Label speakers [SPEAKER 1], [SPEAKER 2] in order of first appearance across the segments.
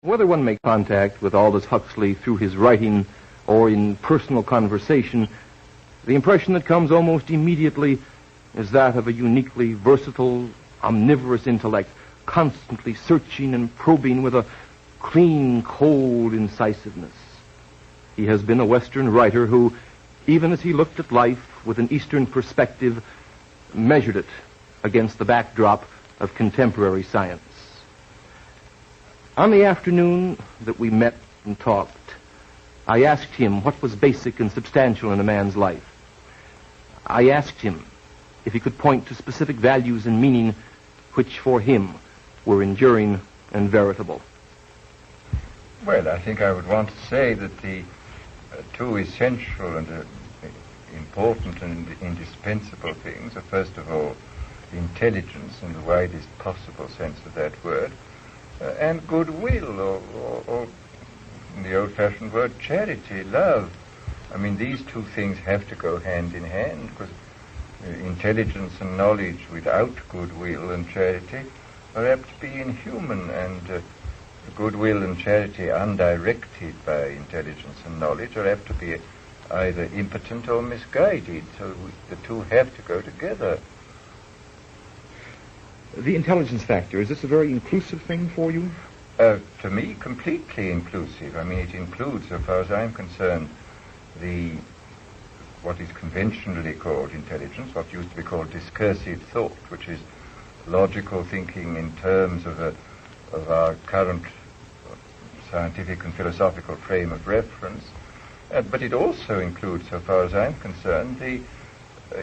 [SPEAKER 1] Whether one makes contact with Aldous Huxley through his writing or in personal conversation, the impression that comes almost immediately is that of a uniquely versatile, omnivorous intellect, constantly searching and probing with a clean, cold incisiveness. He has been a Western writer who, even as he looked at life with an Eastern perspective, measured it against the backdrop of contemporary science. On the afternoon that we met and talked, I asked him what was basic and substantial in a man's life. I asked him if he could point to specific values and meaning which for him were enduring and veritable.
[SPEAKER 2] Well, I think I would want to say that the two essential and important and indispensable things are, first of all, intelligence in the widest possible sense of that word, and goodwill, or in the old-fashioned word, charity, love. I mean, these two things have to go hand in hand, because intelligence and knowledge without goodwill and charity are apt to be inhuman, and goodwill and charity undirected by intelligence and knowledge are apt to be either impotent or misguided. So the two have to go together.
[SPEAKER 3] The intelligence factor, is this a very inclusive thing for you?
[SPEAKER 2] To me, completely inclusive. I mean, it includes, so far as I'm concerned, what is conventionally called intelligence, what used to be called discursive thought, which is logical thinking in terms of our current scientific and philosophical frame of reference. But it also includes, so far as I'm concerned, the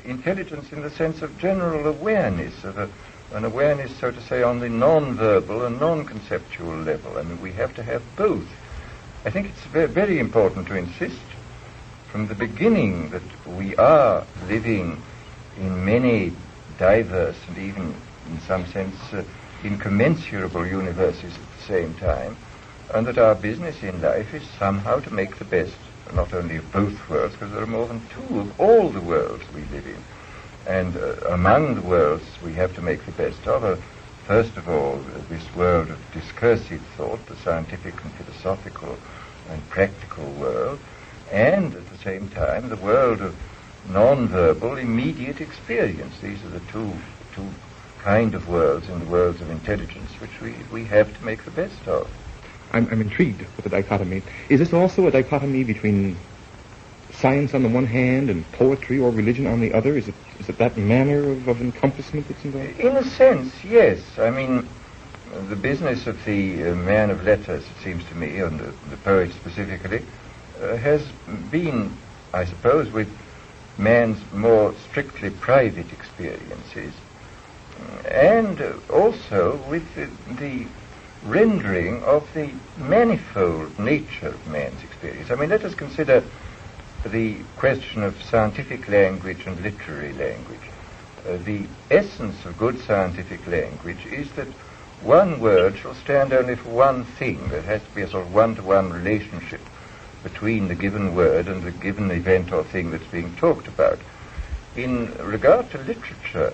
[SPEAKER 2] intelligence in the sense of general awareness, of an awareness, so to say, on the non-verbal and non-conceptual level. I mean, we have to have both. I think it's very, very important to insist from the beginning that we are living in many diverse and even, in some sense, incommensurable universes at the same time, and that our business in life is somehow to make the best, not only of both worlds, because there are more than two of all the worlds we live in. And among the worlds we have to make the best of, first of all, this world of discursive thought, the scientific and philosophical and practical world, and at the same time the world of non-verbal immediate experience. These are the two kind of worlds in the worlds of intelligence which we have to make the best of.
[SPEAKER 3] I'm intrigued with the dichotomy. Is this also a dichotomy between science on the one hand and poetry or religion on the other? Is it that manner of encompassment that's involved?
[SPEAKER 2] In a sense, yes. I mean, the business of the man of letters, it seems to me, and the poet specifically, has been, I suppose, with man's more strictly private experiences, and also with the rendering of the manifold nature of man's experience. I mean, let us consider the question of scientific language and literary language. The essence of good scientific language is that one word shall stand only for one thing. There has to be a sort of one-to-one relationship between the given word and the given event or thing that's being talked about. In regard to literature,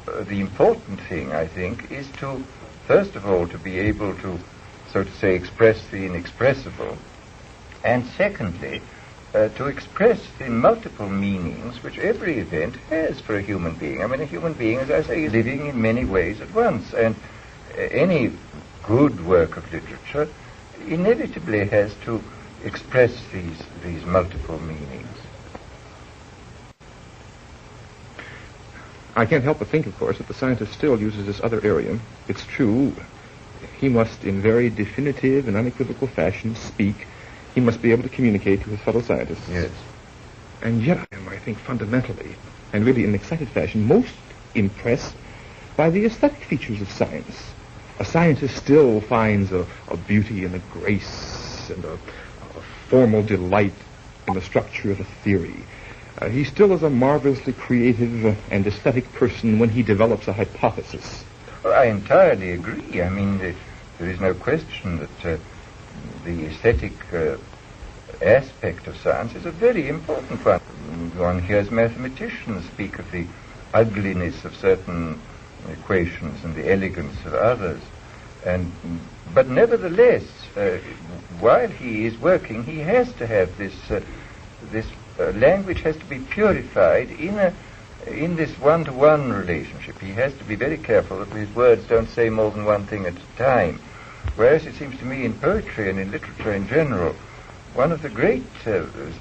[SPEAKER 2] the important thing, I think, is to, first of all, to be able to, so to say, express the inexpressible, and secondly, to express the multiple meanings which every event has for a human being. I mean, a human being, as I say, is living in many ways at once, and any good work of literature inevitably has to express these multiple meanings.
[SPEAKER 3] I can't help but think, of course, that the scientist still uses this other area. It's true, he must, in very definitive and unequivocal fashion, speak. He must be able to communicate to his fellow scientists.
[SPEAKER 2] Yes.
[SPEAKER 3] And yet I am, I think, fundamentally, and really in an excited fashion, most impressed by the aesthetic features of science. A scientist still finds a beauty and a grace and a formal delight in the structure of a theory. He still is a marvelously creative and aesthetic person when he develops a hypothesis.
[SPEAKER 2] Well, I entirely agree. I mean, there is no question that the aesthetic aspect of science is a very important one. One hears mathematicians speak of the ugliness of certain equations and the elegance of others. But nevertheless, while he is working, he has to have this language has to be purified in this one-to-one relationship. He has to be very careful that his words don't say more than one thing at a time. Whereas it seems to me in poetry and in literature in general, one of the great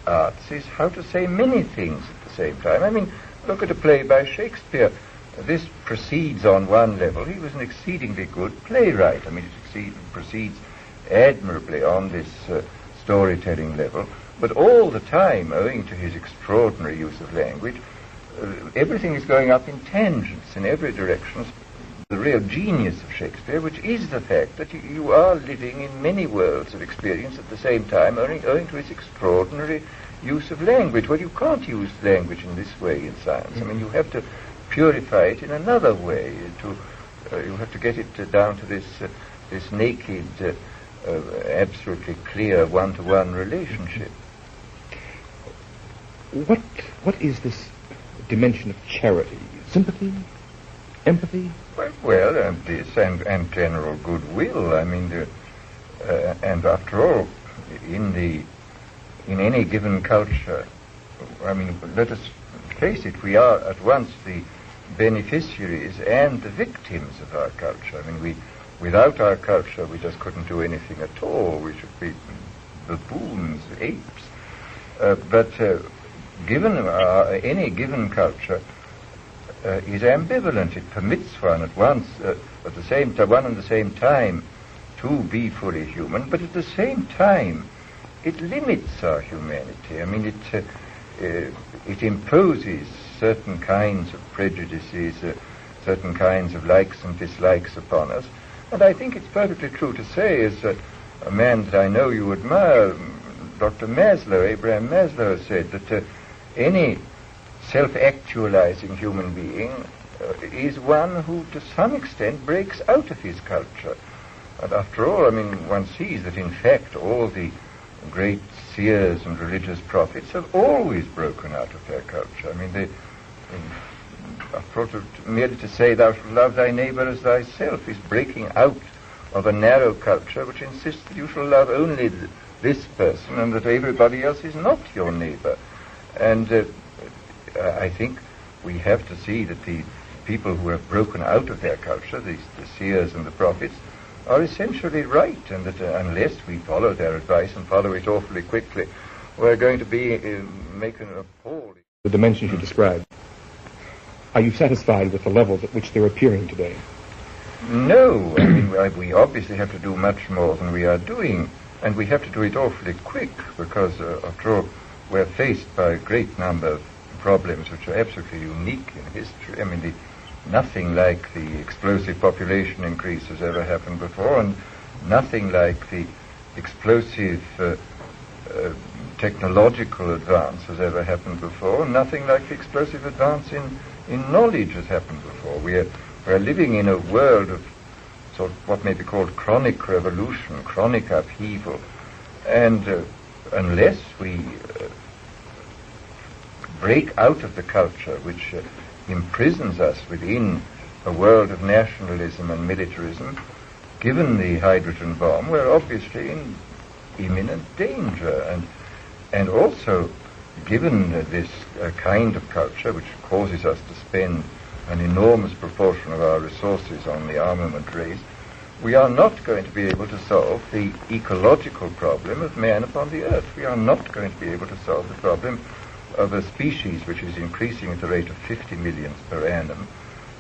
[SPEAKER 2] arts is how to say many things at the same time. I mean, look at a play by Shakespeare. This proceeds on one level. He was an exceedingly good playwright. I mean, it proceeds admirably on this storytelling level. But all the time, owing to his extraordinary use of language, everything is going up in tangents in every direction. The real genius of Shakespeare, which is the fact that you are living in many worlds of experience at the same time, owing to his extraordinary use of language. Well, you can't use language in this way in science. I mean, you have to purify it in another way. You have to get it down to this naked, absolutely clear one-to-one relationship.
[SPEAKER 3] What is this dimension of charity? Sympathy? Empathy?
[SPEAKER 2] Well, this and general goodwill. I mean, and after all, in any given culture, I mean, let us face it, we are at once the beneficiaries and the victims of our culture. I mean, without our culture, we just couldn't do anything at all. We should be baboons, apes. But given any given culture is ambivalent. It permits one at once, at the same time, one and the same time, to be fully human, but at the same time, it limits our humanity. I mean, it imposes certain kinds of prejudices, certain kinds of likes and dislikes upon us. And I think it's perfectly true to say, as a man that I know you admire, Dr. Maslow, Abraham Maslow, said that any self-actualizing human being is one who, to some extent, breaks out of his culture. And after all, I mean, one sees that, in fact, all the great seers and religious prophets have always broken out of their culture. I mean, merely to say, thou shalt love thy neighbor as thyself, is breaking out of a narrow culture which insists that you shall love only this person and that everybody else is not your neighbor. And I think we have to see that the people who have broken out of their culture, the seers and the prophets, are essentially right, and that unless we follow their advice and follow it awfully quickly, we're going to be making an appalling...
[SPEAKER 3] The dimensions you described, are you satisfied with the levels at which they're appearing today?
[SPEAKER 2] No, I mean, we obviously have to do much more than we are doing, and we have to do it awfully quick, because, after all, we're faced by a great number of problems which are absolutely unique in history. I mean, nothing like the explosive population increase has ever happened before, and nothing like the explosive technological advance has ever happened before, and nothing like the explosive advance in knowledge has happened before. We're living in a world of sort of what may be called chronic revolution, chronic upheaval, and unless we break out of the culture which imprisons us within a world of nationalism and militarism, given the hydrogen bomb, we're obviously in imminent danger. And also, given this kind of culture which causes us to spend an enormous proportion of our resources on the armament race, we are not going to be able to solve the ecological problem of man upon the earth. We are not going to be able to solve the problem of a species which is increasing at the rate of 50 millions per annum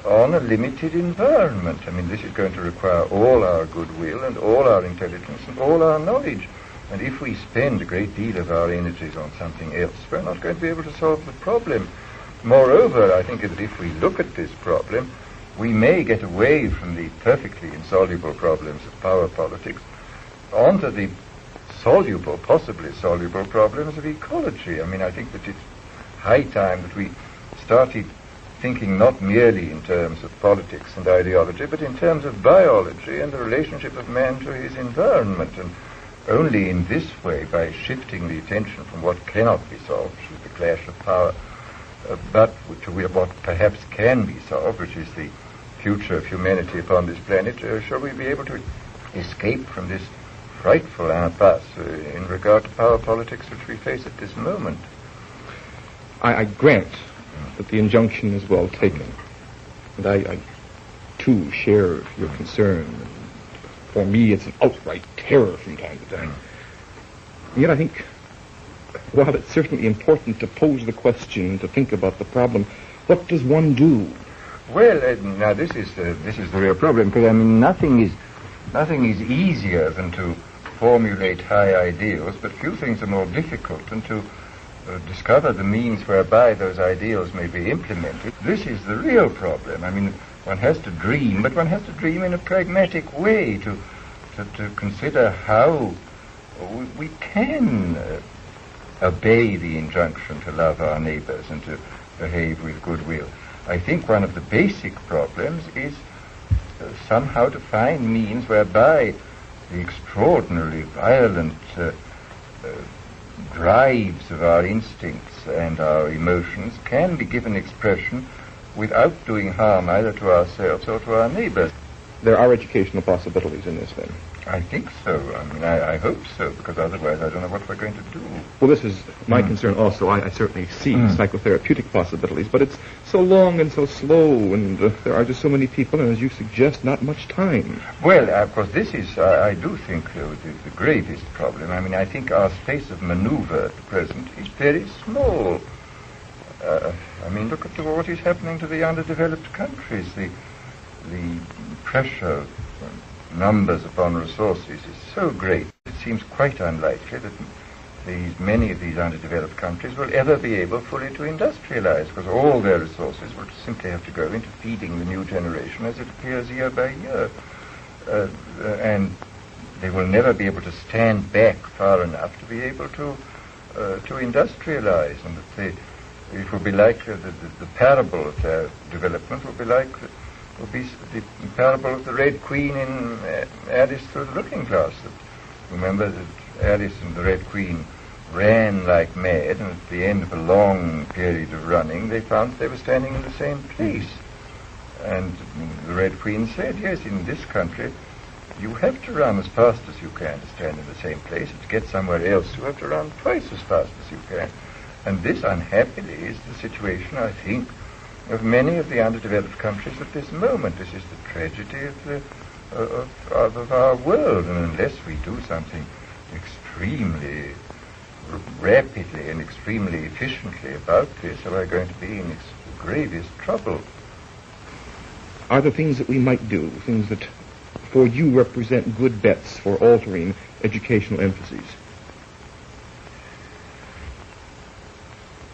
[SPEAKER 2] on a limited environment. I mean, this is going to require all our goodwill and all our intelligence and all our knowledge. And if we spend a great deal of our energies on something else, we're not going to be able to solve the problem. Moreover, I think that if we look at this problem, we may get away from the perfectly insoluble problems of power politics onto the soluble, possibly soluble problems of ecology. I mean, I think that it's high time that we started thinking not merely in terms of politics and ideology, but in terms of biology and the relationship of man to his environment. And only in this way, by shifting the attention from what cannot be solved, which is the clash of power, but to what perhaps can be solved, which is the future of humanity upon this planet, shall we be able to escape from this frightful impasse in regard to power politics which we face at this moment.
[SPEAKER 3] I grant that the injunction is well taken, and I too share your concern. For me, it's an outright terror from time to time. And yet I think, while it's certainly important to pose the question, to think about the problem, what does one do?
[SPEAKER 2] Well, now this is the real problem, because I mean nothing is easier than to formulate high ideals, but few things are more difficult than to discover the means whereby those ideals may be implemented. This is the real problem. I mean, one has to dream, but one has to dream in a pragmatic way to consider how we can obey the injunction to love our neighbors and to behave with goodwill. I think one of the basic problems is somehow to find means whereby the extraordinarily violent drives of our instincts and our emotions can be given expression without doing harm either to ourselves or to our neighbors.
[SPEAKER 3] There are educational possibilities in this, then?
[SPEAKER 2] I think so. I mean, I hope so, because otherwise I don't know what we're going to do.
[SPEAKER 3] Well, this is my concern also. I certainly see psychotherapeutic possibilities, but it's so long and so slow, and there are just so many people, and as you suggest, not much time.
[SPEAKER 2] Well, of course, this is, I do think, the gravest problem. I mean, I think our space of maneuver at the present is very small. I mean, look at what is happening to the underdeveloped countries. The pressure numbers upon resources is so great, it seems quite unlikely that many of these underdeveloped countries will ever be able fully to industrialize, because all their resources will simply have to go into feeding the new generation as it appears year by year. And they will never be able to stand back far enough to be able to industrialize, and that it will be like the parable of their development will be the parable of the Red Queen in Alice Through the Looking Glass. Remember that Alice and the Red Queen ran like mad, and at the end of a long period of running, they found they were standing in the same place. And the Red Queen said, yes, in this country, you have to run as fast as you can to stand in the same place, and to get somewhere else, you have to run twice as fast as you can. And this, unhappily, is the situation, I think, of many of the underdeveloped countries at this moment. This is the tragedy of our world, and unless we do something extremely rapidly and extremely efficiently about this, we're going to be in the gravest trouble.
[SPEAKER 3] Are there things that we might do, things that for you represent good bets for altering educational emphases?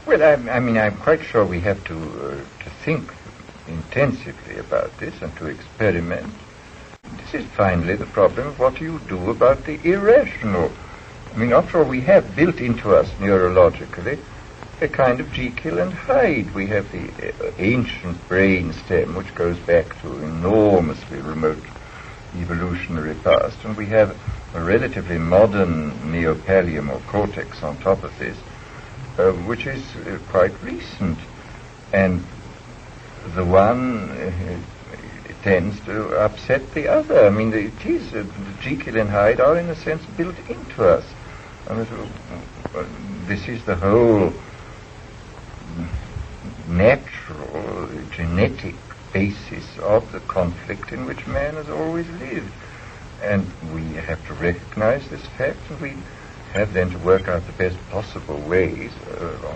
[SPEAKER 3] Well,
[SPEAKER 2] I mean, I'm quite sure we have to think intensively about this and to experiment. This is finally the problem of what do you do about the irrational. I mean, after all, we have built into us neurologically a kind of Jekyll and Hyde. We have the ancient brain stem, which goes back to enormously remote evolutionary past, and we have a relatively modern neopallium or cortex on top of this, which is quite recent, and the one tends to upset the other. I mean, the Jekyll and Hyde are in a sense built into us. I mean, this is the whole natural genetic basis of the conflict in which man has always lived, and we have to recognize this fact, and we have then to work out the best possible ways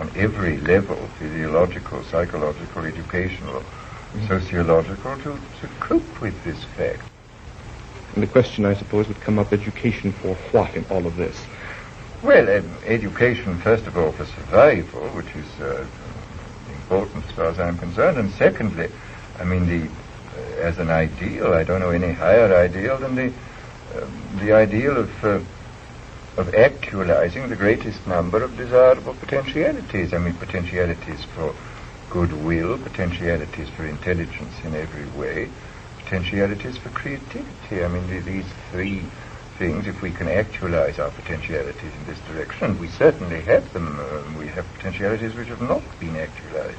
[SPEAKER 2] on every level, physiological, psychological, educational, sociological, to cope with this fact.
[SPEAKER 3] And the question, I suppose, would come up, education for what in all of this?
[SPEAKER 2] Well, education, first of all, for survival, which is important as far as I'm concerned, and secondly, I mean, as an ideal, I don't know any higher ideal than the ideal of actualizing the greatest number of desirable potentialities. I mean, potentialities for goodwill, potentialities for intelligence in every way, potentialities for creativity. I mean, these three things, if we can actualize our potentialities in this direction, we certainly have them. We have potentialities which have not been actualized.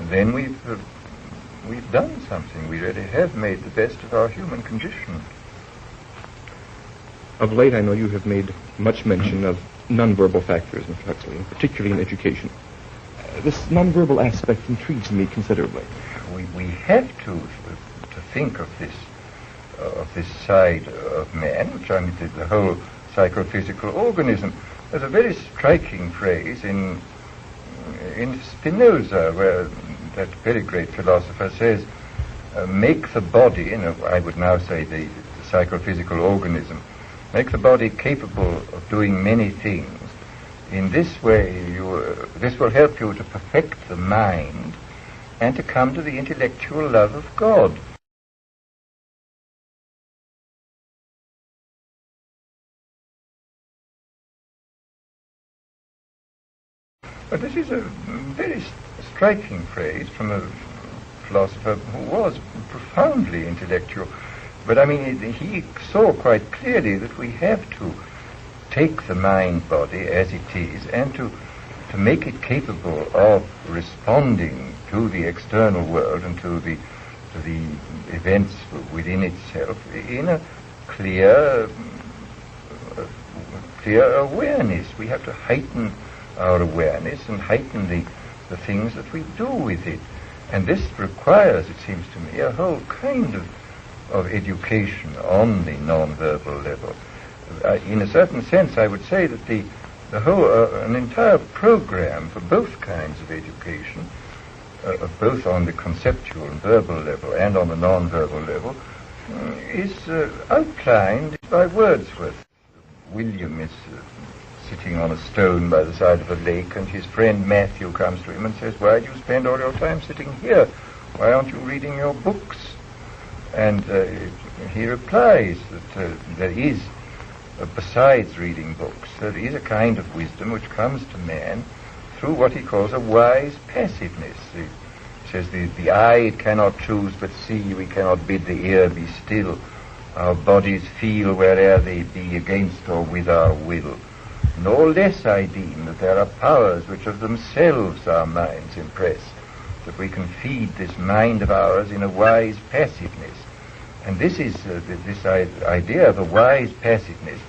[SPEAKER 2] Then we've done something. We really have made the best of our human condition.
[SPEAKER 3] Of late, I know you have made much mention of nonverbal factors, Mr. Huxley, and particularly in education. This nonverbal aspect intrigues me considerably.
[SPEAKER 2] We have to think of this side of man, which I mean the whole psychophysical organism. There's a very striking phrase in Spinoza, where that very great philosopher says, make the body, I would now say the psychophysical organism, make the body capable of doing many things. In this way, this will help you to perfect the mind and to come to the intellectual love of God. But this is a very striking phrase from a philosopher who was profoundly intellectual. But I mean, he saw quite clearly that we have to take the mind-body as it is and to make it capable of responding to the external world and to the events within itself in a clear awareness. We have to heighten our awareness and heighten the things that we do with it. And this requires, it seems to me, a whole kind of education on the non-verbal level. In a certain sense, I would say that the whole, an entire program for both kinds of education, both on the conceptual and verbal level and on the non-verbal level, is outlined by Wordsworth. William is sitting on a stone by the side of a lake, and his friend Matthew comes to him and says, "Why do you spend all your time sitting here? Why aren't you reading your books?" And he replies that there is, besides reading books, there is a kind of wisdom which comes to man through what he calls a wise passiveness. He says, the eye it cannot choose but see, we cannot bid the ear be still. Our bodies feel where'er they be, against or with our will. Nor less I deem that there are powers which of themselves our minds impress, that we can feed this mind of ours in a wise passiveness. And this is this idea of a wise passiveness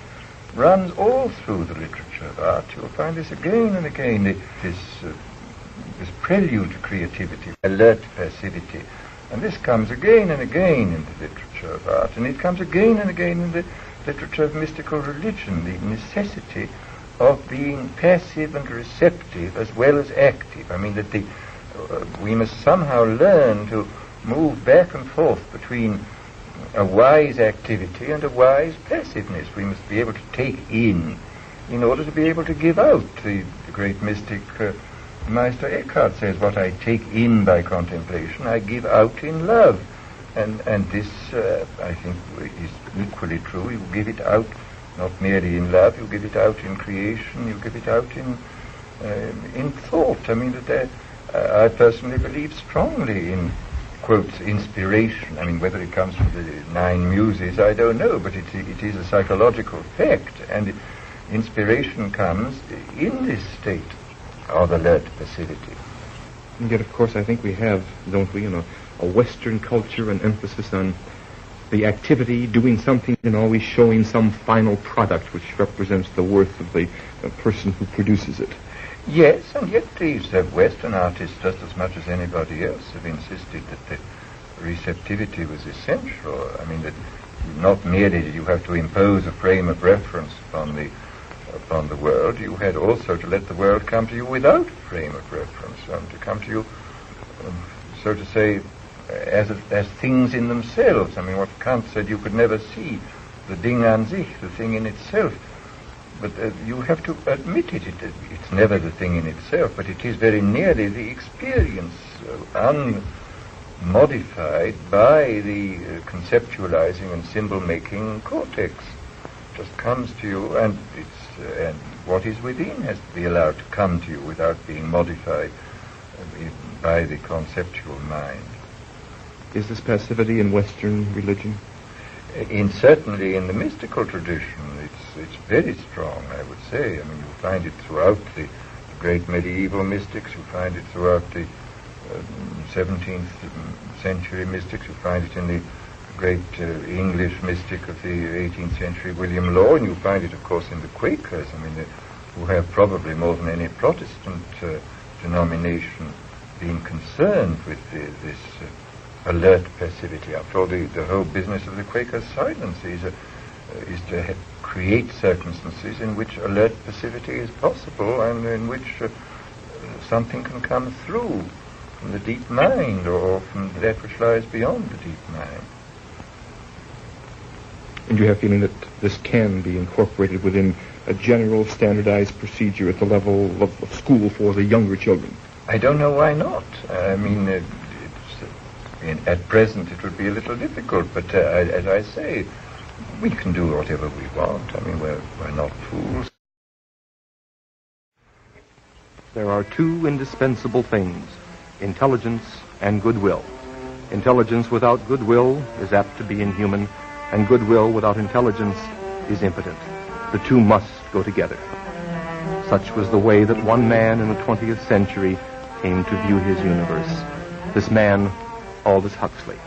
[SPEAKER 2] runs all through the literature of art. You'll find this again and again, this prelude to creativity, alert passivity. And this comes again and again in the literature of art, and it comes again and again in the literature of mystical religion, the necessity of being passive and receptive as well as active. I mean that we must somehow learn to move back and forth between a wise activity and a wise passiveness. We must be able to take in order to be able to give out. The great mystic Meister Eckhart says, what I take in by contemplation, I give out in love. And this, I think, is equally true. You give it out not merely in love, you give it out in creation, you give it out in thought. I mean, I personally believe strongly in, quotes, inspiration. I mean, whether it comes from the nine muses, I don't know, but it is a psychological fact. And inspiration comes in this state of alert passivity.
[SPEAKER 3] And yet, of course, I think we have, don't we, a Western culture and emphasis on the activity, doing something, and always showing some final product which represents the worth of the person who produces it.
[SPEAKER 2] Yes, and yet these Western artists, just as much as anybody else, have insisted that the receptivity was essential. I mean, that not merely did you have to impose a frame of reference upon the world, you had also to let the world come to you without a frame of reference, to come to you, so to say, as things in themselves. I mean, what Kant said, you could never see the Ding an sich, the thing in itself. But you have to admit it. It's never the thing in itself, but it is very nearly the experience, unmodified by the conceptualizing and symbol-making cortex. It just comes to you, and what is within has to be allowed to come to you without being modified by the conceptual mind.
[SPEAKER 3] Is this passivity in Western religion?
[SPEAKER 2] Certainly in the mystical tradition, it's very strong, I would say. I mean, you find it throughout the great medieval mystics, you find it throughout the 17th century mystics, you find it in the great English mystic of the 18th century, William Law, and you find it, of course, in the Quakers, who have probably more than any Protestant denomination been concerned with this alert passivity. After all, the whole business of the Quaker silence is to create circumstances in which alert passivity is possible and in which something can come through from the deep mind or from that which lies beyond the deep mind.
[SPEAKER 3] And you have a feeling that this can be incorporated within a general standardized procedure at the level of school for the younger children?
[SPEAKER 2] I don't know why not. At present it would be a little difficult, but as I say, we can do whatever we want. We're not fools.
[SPEAKER 1] There are two indispensable things, intelligence and goodwill. Intelligence without goodwill is apt to be inhuman, and goodwill without intelligence is impotent. The two must go together. Such was the way that one man in the 20th century came to view his universe. This man, Aldous Huxley.